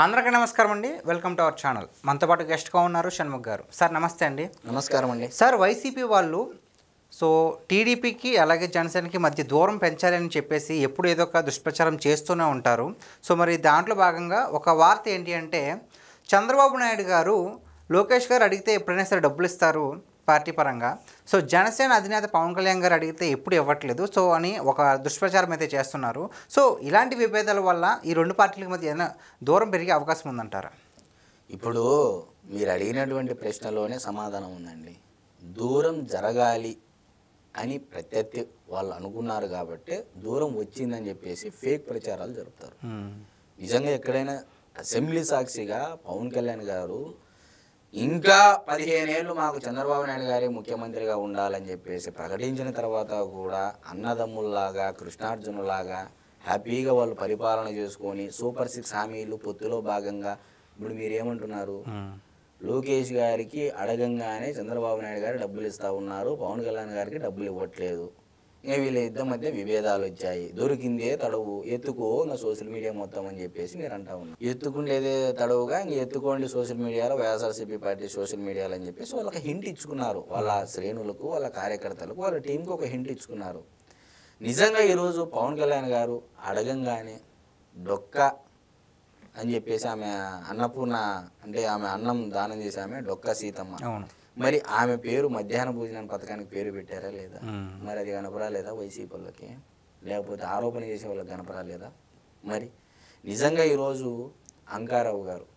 అందరికీ నమస్కారం అండి. Welcome to our channel. మనతో పాటు గెస్ట్గా ఉన్నారు షణ్ముఖ్ గారు. సార్ నమస్తే అండి. నమస్కారం అండి. సార్ వైసీపీ వాళ్ళు టీడీపీకి అలాగే జనసేనకి మధ్య దూరం పెంచాలని చెప్పేసి ఎప్పుడు ఏదో ఒక దుష్ప్రచారం చేస్తూనే ఉంటారు. మరి దాంట్లో భాగంగా ఒక వార్త ఏంటి అంటే చంద్రబాబు నాయుడు గారు లోకేష్ గారు అడిగితే ఎప్పుడైనా సరే డబ్బులు ఇస్తారు పార్టీ పరంగా. జనసేన అధినేత పవన్ కళ్యాణ్ గారు అడిగితే ఎప్పుడు ఇవ్వట్లేదు అని ఒక దుష్ప్రచారం అయితే చేస్తున్నారు. ఇలాంటి విభేదాల వల్ల ఈ రెండు పార్టీల మధ్య ఏదైనా దూరం పెరిగే అవకాశం ఉందంటారా? ఇప్పుడు మీరు అడిగినటువంటి ప్రశ్నలోనే సమాధానం ఉందండి. దూరం జరగాలి అని ప్రత్యర్థి వాళ్ళు అనుకున్నారు కాబట్టి దూరం వచ్చిందని చెప్పేసి ఫేక్ ప్రచారాలు జరుపుతారు. నిజంగా ఎక్కడైనా అసెంబ్లీ సాక్షిగా పవన్ కళ్యాణ్ గారు ఇంకా 15 ఏళ్ళు మాకు చంద్రబాబు నాయుడు గారే ముఖ్యమంత్రిగా ఉండాలని చెప్పేసి ప్రకటించిన తర్వాత కూడా అన్నదమ్ముల్లాగా కృష్ణార్జునులాగా హ్యాపీగా వాళ్ళు పరిపాలన చేసుకొని సూపర్ 6 హామీలు పొత్తులో భాగంగా ఇప్పుడు మీరేమంటున్నారు? లోకేష్ గారికి అడగంగానే చంద్రబాబు నాయుడు గారు డబ్బులు ఇస్తూ ఉన్నారు, పవన్ కళ్యాణ్ గారికి డబ్బులు ఇవ్వట్లేదు. ఇంకా వీళ్ళ ఇద్దరి మధ్య విభేదాలు వచ్చాయి. దొరికిందే తడవు ఎత్తుకో ఇంకా సోషల్ మీడియా మొత్తం అని చెప్పేసి మీరు అంటా ఉన్నారు. ఎత్తుకుండేదే తడవుగా ఇంక ఎత్తుకోండి సోషల్ మీడియాలో, వైఎస్ఆర్సీపీ పార్టీ సోషల్ మీడియాలో అని చెప్పేసి వాళ్ళకి హింట్ ఇచ్చుకున్నారు. వాళ్ళ శ్రేణులకు, వాళ్ళ కార్యకర్తలకు, వాళ్ళ టీంకి ఒక హింట్ ఇచ్చుకున్నారు. నిజంగా ఈరోజు పవన్ కళ్యాణ్ గారు అడగంగానే డొక్క అని చెప్పేసి ఆమె అన్నపూర్ణ అంటే ఆమె అన్నం దానం చేసి ఆమె డొక్క సీతమ్మ, మరి ఆమె పేరు మధ్యాహ్న భోజనం పథకానికి పేరు పెట్టారా లేదా? మరి అది కనపరాలేదా వైసీపీ వాళ్ళకి? లేకపోతే ఆరోపణ చేసే వాళ్ళకి కనపరాలేదా? మరి నిజంగా ఈరోజు అంకారావు గారు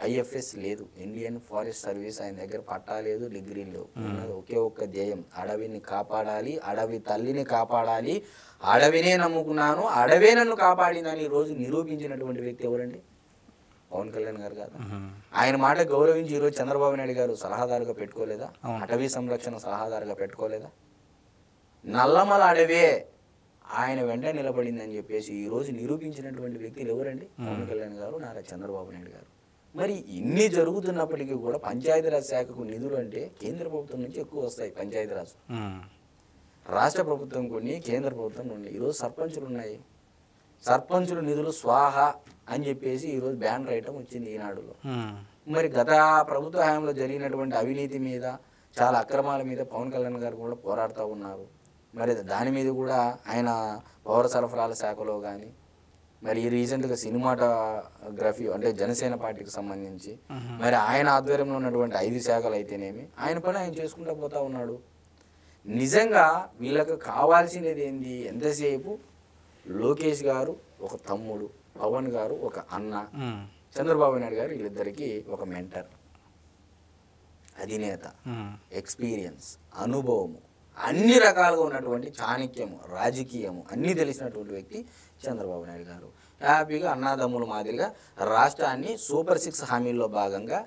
ఐఎఫ్ఎస్ లేదు, ఇండియన్ ఫారెస్ట్ సర్వీస్, ఆయన దగ్గర పట్టా లేదు, డిగ్రీ లేవు. ఉన్నది ఒకే ఒక్క ధ్యేయం, అడవిని కాపాడాలి, అడవి తల్లిని కాపాడాలి, అడవినే నమ్ముకున్నాను, అడవే నన్ను కాపాడిందని ఈరోజు నిరూపించినటువంటి వ్యక్తి ఎవరండి? పవన్ కళ్యాణ్ గారు కాదు. ఆయన మాట గౌరవించి ఈరోజు చంద్రబాబు నాయుడు గారు సలహాదారుగా పెట్టుకోలేదా? అటవీ సంరక్షణ సలహాదారుగా పెట్టుకోలేదా? నల్లమల అడవే ఆయన వెంట నిలబడిందని చెప్పేసి ఈరోజు నిరూపించినటువంటి వ్యక్తులు ఎవరండి? పవన్ కళ్యాణ్ గారు, నారా చంద్రబాబు నాయుడు గారు. మరి ఇన్ని జరుగుతున్నప్పటికీ కూడా పంచాయతీరాజ్ శాఖకు నిధులు అంటే కేంద్ర ప్రభుత్వం నుంచి ఎక్కువ వస్తాయి. పంచాయతీరాజ్ రాష్ట్ర ప్రభుత్వం కొన్ని, కేంద్ర ప్రభుత్వం కొన్ని. ఈరోజు సర్పంచులు ఉన్నాయి, సర్పంచుల నిధులు స్వాహ అని చెప్పేసి ఈరోజు బ్యాన్ రాయటం వచ్చింది ఈనాడులో. మరి గత ప్రభుత్వ హయాంలో జరిగినటువంటి అవినీతి మీద, చాలా అక్రమాల మీద పవన్ కళ్యాణ్ గారు కూడా పోరాడుతూ ఉన్నారు. మరి దాని మీద కూడా ఆయన పౌర సరఫరాల శాఖలో కానీ, మరి రీసెంట్గా సినిమాటోగ్రఫీ అంటే జనసేన పార్టీకి సంబంధించి మరి ఆయన ఆధ్వర్యంలో ఉన్నటువంటి 5 శాఖలు అయితేనేమి ఆయన పని ఆయన చేసుకుంటూ పోతా ఉన్నాడు. నిజంగా వీళ్ళకి కావాల్సినది ఏంది? ఎంతసేపు లోకేష్ గారు ఒక తమ్ముడు, పవన్ గారు ఒక అన్న, చంద్రబాబు నాయుడు గారు వీళ్ళిద్దరికి ఒక మెంటర్, అధినేత, ఎక్స్పీరియన్స్, అనుభవము, అన్ని రకాలుగా ఉన్నటువంటి చాణక్యము, రాజకీయము అన్నీ తెలిసినటువంటి వ్యక్తి చంద్రబాబు నాయుడు గారు. హ్యాపీగా అన్నాదమ్ముల మాదిరిగా రాష్ట్రాన్ని సూపర్ 6 హామీల్లో భాగంగా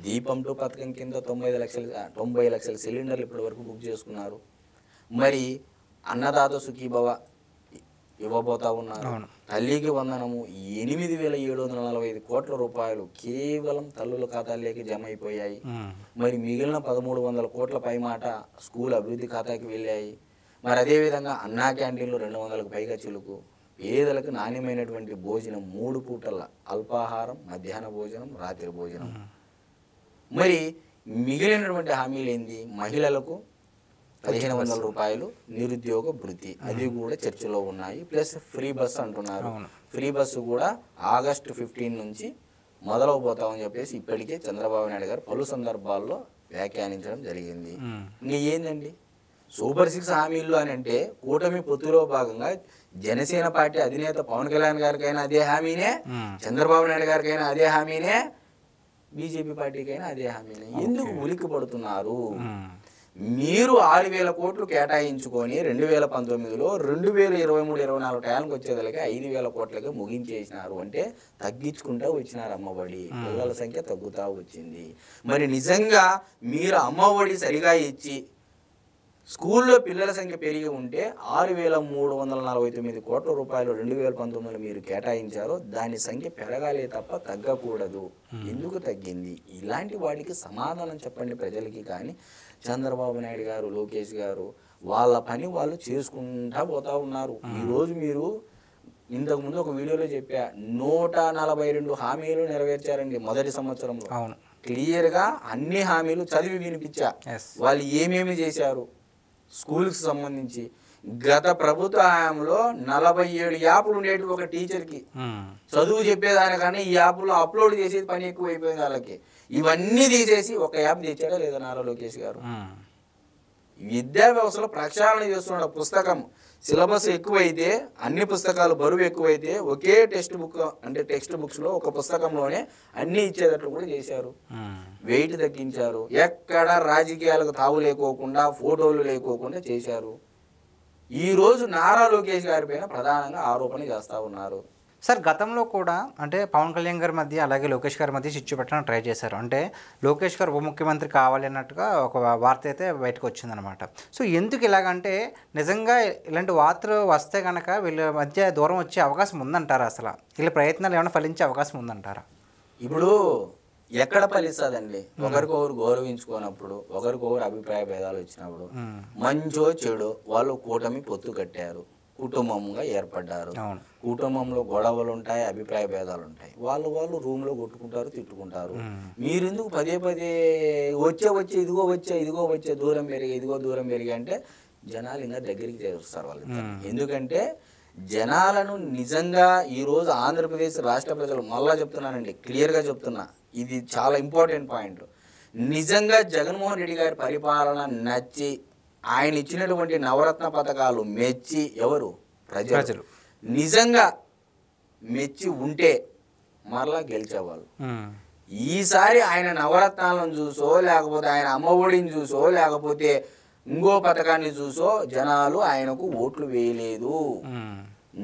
దీపం 2 పథకం కింద 90 లక్షల సిలిండర్లు ఇప్పటి వరకు బుక్ చేసుకున్నారు. మరి అన్నదాత సుఖీభవ ఇవ్వబోతా ఉన్నారు. తల్లికి వందనము 8,745 కోట్ల రూపాయలు కేవలం తల్లుల ఖాతాల్లోకి జమ అయిపోయాయి. మరి మిగిలిన 1,300 కోట్ల పైమాట స్కూల్ అభివృద్ధి ఖాతాకి వెళ్ళాయి. మరి అదేవిధంగా అన్నా క్యాంటీన్లు 200కు పైగా చిలుకు, పేదలకు నాణ్యమైనటువంటి భోజనం 3 పూటల అల్పాహారం, మధ్యాహ్న భోజనం, రాత్రి భోజనం. మరి మిగిలినటువంటి హామీలు ఏంది? మహిళలకు 1,500 రూపాయలు నిరుద్యోగ భృతి, అది కూడా చర్చలో ఉన్నాయి. ప్లస్ ఫ్రీ బస్సు అంటున్నారు. ఫ్రీ బస్సు కూడా ఆగస్టు 15 నుంచి మొదలవబోతామని చెప్పేసి ఇప్పటికే చంద్రబాబు నాయుడు గారు పలు సందర్భాల్లో వ్యాఖ్యానించడం జరిగింది. ఇంకా ఏందండి సూపర్ 6 హామీలు అని అంటే కూటమి పొత్తులో భాగంగా జనసేన పార్టీ అధినేత పవన్ కళ్యాణ్ గారికైనా అదే హామీనే, చంద్రబాబు నాయుడు గారికైనా అదే హామీనే, బీజేపీ పార్టీకైనా అదే హామీనే. ఎందుకు ఉలిక్కి పడుతున్నారు? మీరు 6,000 కోట్లు కేటాయించుకొని 2019లో 2023-24 టైంకి వచ్చేదానికి 5,000 కోట్లకి ముగించేసినారు. అంటే తగ్గించుకుంటూ వచ్చినారు అమ్మఒడి, పిల్లల సంఖ్య తగ్గుతూ వచ్చింది. మరి నిజంగా మీరు అమ్మఒడి సరిగా ఇచ్చి స్కూల్లో పిల్లల సంఖ్య పెరిగి ఉంటే 6,349 కోట్ల రూపాయలు 2019లో మీరు కేటాయించారో దాని సంఖ్య పెరగాలే తప్ప తగ్గకూడదు. ఎందుకు తగ్గింది? ఇలాంటి వాటికి సమాధానం చెప్పండి ప్రజలకి. కానీ చంద్రబాబు నాయుడు గారు, లోకేష్ గారు వాళ్ళ పని వాళ్ళు చేసుకుంటా పోతా ఉన్నారు. ఈరోజు మీరు ఇంతకుముందు ఒక వీడియోలో చెప్పా 142 హామీలు నెరవేర్చారండి మొదటి సంవత్సరంలో. అవును. క్లియర్గా అన్ని హామీలు చదివి వినిపించా. వాళ్ళు ఏమేమి చేశారు స్కూల్కి సంబంధించి. గత ప్రభుత్వ హయాంలో 47 యాప్లు ఉండేవి ఒక టీచర్కి. చదువు చెప్పేదానికన్నా ఈ యాప్లో అప్లోడ్ చేసేది పని ఎక్కువ అయిపోయింది వాళ్ళకి. ఇవన్నీ తీసేసి ఒక యాప్ తెచ్చాడా లేదా నారా లోకేష్ గారు? విద్యా వ్యవస్థలో ప్రక్షాళన చేస్తున్నాడు. పుస్తకం సిలబస్ ఎక్కువైతే, అన్ని పుస్తకాలు బరువు ఎక్కువైతే ఒకే టెక్స్ట్ బుక్ అంటే టెక్స్ట్ బుక్స్లో ఒక పుస్తకంలోనే అన్నీ ఇచ్చేటట్లు కూడా చేశారు. వెయిట్ తగ్గించారు. ఎక్కడ రాజకీయాలకు తావు లేకోకుండా, ఫోటోలు లేకోకుండా చేశారు. ఈరోజు నారా లోకేష్ గారి పైన ప్రధానంగా ఆరోపణ చేస్తూ ఉన్నారు. సార్ గతంలో కూడా అంటే పవన్ కళ్యాణ్ గారి మధ్య అలాగే లోకేష్ గారి మధ్య చిచ్చు పెట్టడానికి ట్రై చేశారు. అంటే లోకేష్ గారు ఉప ముఖ్యమంత్రి కావాలి అన్నట్టుగా ఒక వార్త అయితే బయటకు వచ్చిందనమాట. సో ఎందుకు ఇలాగంటే నిజంగా ఇలాంటి వార్తలు వస్తే కనుక వీళ్ళ మధ్య దూరం వచ్చే అవకాశం ఉందంటారా? అసలు వీళ్ళ ప్రయత్నాలు ఏమైనా ఫలించే అవకాశం ఉందంటారా? ఇప్పుడు ఎక్కడ ఫలిస్తుందండి? ఒకరికొకరు గౌరవించుకున్నప్పుడు, ఒకరికొకరు అభిప్రాయ భేదాలు వచ్చినప్పుడు, మంచో చెడో వాళ్ళు కూటమి పొత్తు కట్టారు, కుటుంబంగా ఏర్పడ్డారు. కుటుంబంలో గొడవలు ఉంటాయి, అభిప్రాయ భేదాలు ఉంటాయి. వాళ్ళు రూమ్లో కొట్టుకుంటారు, తిట్టుకుంటారు. మీరెందుకు పదే పదే వచ్చే ఇదిగో వచ్చే దూరం పెరిగి ఇదిగో దూరం పెరిగి అంటే జనాలు ఇంకా దగ్గరికి చేరుస్తారు వాళ్ళు. ఎందుకంటే జనాలను నిజంగా ఈరోజు ఆంధ్రప్రదేశ్ రాష్ట్ర ప్రజలు, మళ్ళా చెప్తున్నానండి, క్లియర్గా చెప్తున్నా, ఇది చాలా ఇంపార్టెంట్ పాయింట్. నిజంగా జగన్మోహన్ రెడ్డి గారి పరిపాలన నచ్చి ఆయన ఇచ్చినటువంటి నవరత్న పథకాలు మెచ్చి ఎవరు? ప్రజలు నిజంగా మెచ్చి ఉంటే మరలా గెలిచేవాళ్ళు. ఈసారి ఆయన నవరత్నాలను చూసో, లేకపోతే ఆయన అమ్మ ఒడిని చూసో, లేకపోతే ఇంకో పథకాన్ని చూసో జనాలు ఆయనకు ఓట్లు వేయలేదు.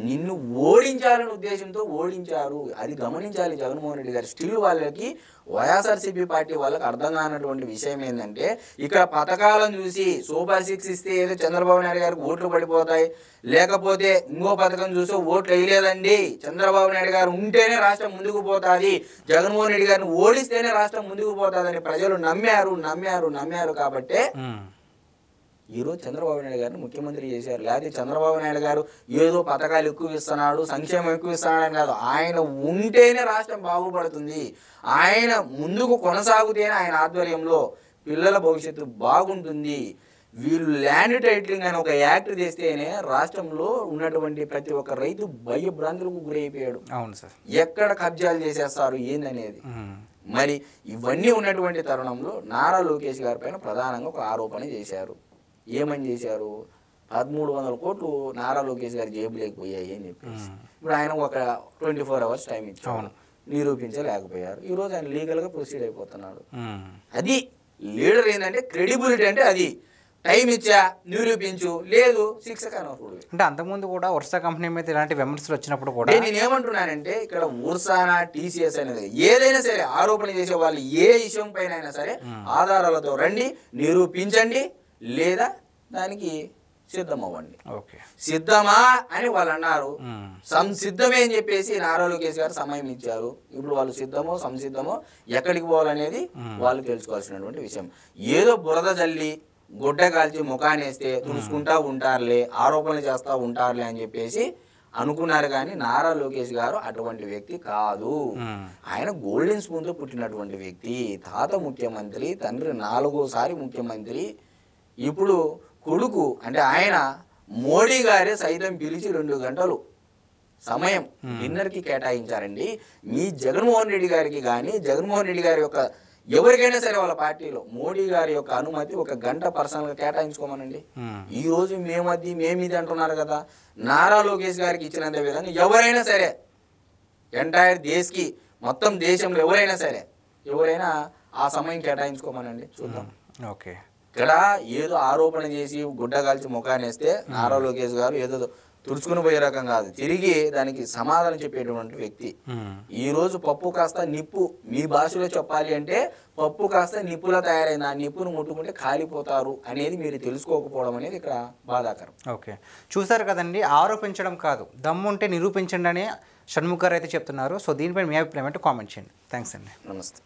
నిన్ను ఓడించాలనే ఉద్దేశంతో ఓడించారు. అది గమనించాలి జగన్మోహన్ రెడ్డి గారు. స్టిల్ వాళ్ళకి వైఎస్ఆర్సీపీ పార్టీ వాళ్ళకి అర్థం కానటువంటి విషయం ఏంటంటే, ఇక్కడ పథకాలను చూసి సూపర్ 6 ఇస్తే ఏదో చంద్రబాబు నాయుడు గారికి ఓట్లు పడిపోతాయి, లేకపోతే ఇంకో పథకం చూసి ఓట్లు వేయలేదండి, చంద్రబాబు నాయుడు గారు ఉంటేనే రాష్ట్రం ముందుకు పోతుంది, జగన్మోహన్ రెడ్డి గారిని ఓడిస్తేనే రాష్ట్రం ముందుకు పోతుందని ప్రజలు నమ్మారు. కాబట్టే ఈరోజు చంద్రబాబు నాయుడు గారిని ముఖ్యమంత్రి చేశారు. లేకపోతే చంద్రబాబు నాయుడు గారు ఏదో పథకాలు ఎక్కువ ఇస్తున్నాడు, సంక్షేమం ఎక్కువ ఇస్తున్నాడు అని కాదు. ఆయన ఉంటేనే రాష్ట్రం బాగుపడుతుంది, ఆయన ముందుకు కొనసాగుతేనే ఆయన ఆధ్వర్యంలో పిల్లల భవిష్యత్తు బాగుంటుంది. వీళ్ళు ల్యాండ్ టైటిలింగ్ అని ఒక యాక్ట్ తెస్తేనే రాష్ట్రంలో ఉన్నటువంటి ప్రతి ఒక్క రైతు భయభ్రాంతులకు గురైపోయాడు. అవును సార్. ఎక్కడ కబ్జాలు చేసేస్తారు ఏందనేది. మరి ఇవన్నీ ఉన్నటువంటి తరుణంలో నారా లోకేష్ గారి పైన ప్రధానంగా ఒక ఆరోపణ చేశారు. ఏమని చేశారు? 1300 కోట్లు నారా లోకేష్ గారి జేబులోకి పోయాయి అని చెప్పేసి. ఇప్పుడు ఆయన ఒక 24 అవర్స్ టైం ఇచ్చారు, నిరూపించలేకపోయారు. ఈరోజు ఆయన లీగల్గా ప్రొసీడ్ అయిపోతున్నాడు. అది లీడర్ ఏంటంటే క్రెడిబిలిటీ అంటే అది. టైం ఇచ్చా, నిరూపించు, లేదు శిక్ష కానప్పుడు. అంటే అంతకుముందు కూడా వర్ష కంపెనీ మీద ఇలాంటి విమర్శలు వచ్చినప్పుడు కూడా నేను ఏమంటున్నానంటే, ఇక్కడ ఊర్సానా టీసీఎస్ అనేది ఏదైనా సరే ఆరోపణ చేసే వాళ్ళు ఏ విషయం పైన అయినా సరే ఆధారాలతో రండి, నిరూపించండి, లేదా దానికి సిద్ధమవ్వండి. సిద్ధమా అని వాళ్ళు అన్నారు. సంసిద్ధమే అని చెప్పేసి నారా లోకేష్ గారు సమయం ఇచ్చారు. ఇప్పుడు వాళ్ళు సిద్ధమో సంసిద్ధమో ఎక్కడికి పోవాలనేది వాళ్ళు తెలుసుకోవాల్సినటువంటి విషయం. ఏదో బురద జల్లి గుడ్డ కాల్చి ముఖానేస్తే తుడుచుకుంటా ఉంటారులే, ఆరోపణలు చేస్తూ ఉంటారులే అని చెప్పేసి అనుకున్నారు. కానీ నారా లోకేష్ గారు అటువంటి వ్యక్తి కాదు. ఆయన గోల్డెన్ స్పూన్తో పుట్టినటువంటి వ్యక్తి. తాత ముఖ్యమంత్రి, తండ్రి 4వ ముఖ్యమంత్రి. ఇప్పుడు కొడుకు అంటే ఆయన మోడీ గారే సైతం పిలిచి 2 గంటలు సమయం డిన్నర్కి కేటాయించారండి. మీ జగన్మోహన్ రెడ్డి గారికి కానీ, జగన్మోహన్ రెడ్డి గారి యొక్క ఎవరికైనా సరే వాళ్ళ పార్టీలో మోడీ గారి యొక్క అనుమతి 1 గంట పర్సనల్గా కేటాయించుకోమనండి. ఈ రోజు మేమిది అంటున్నారు కదా. నారా లోకేష్ గారికి ఇచ్చినంత విధంగా ఎవరైనా సరే ఎంటైర్ దేశ్కి, మొత్తం దేశంలో ఎవరైనా ఆ సమయం కేటాయించుకోమనండి, చూద్దాం. ఓకే. ఇక్కడ ఏదో ఆరోపణ చేసి గుడ్డ కాల్చి ముఖానేస్తే నారా లోకేష్ గారు ఏదో తుడుచుకుని పోయే రకం కాదు, తిరిగి దానికి సమాధానం చెప్పేటువంటి వ్యక్తి. ఈ రోజు పప్పు కాస్త నిప్పు, మీ భాషలో చెప్పాలి అంటే పప్పు కాస్త నిప్పులా తయారైంది, ఆ నిప్పును ముట్టుకుంటే కాలిపోతారు అనేది మీరు తెలుసుకోకపోవడం అనేది ఇక్కడ బాధాకరం. ఓకే, చూసారు కదండి. ఆరోపించడం కాదు, దమ్ముంటే నిరూపించండి అని షణ్ముఖ్ గారు అయితే చెప్తున్నారు. సో దీనిపై మీ అభిప్రాయం అంటే కామెంట్ చేయండి. థ్యాంక్స్ అండి. నమస్తే.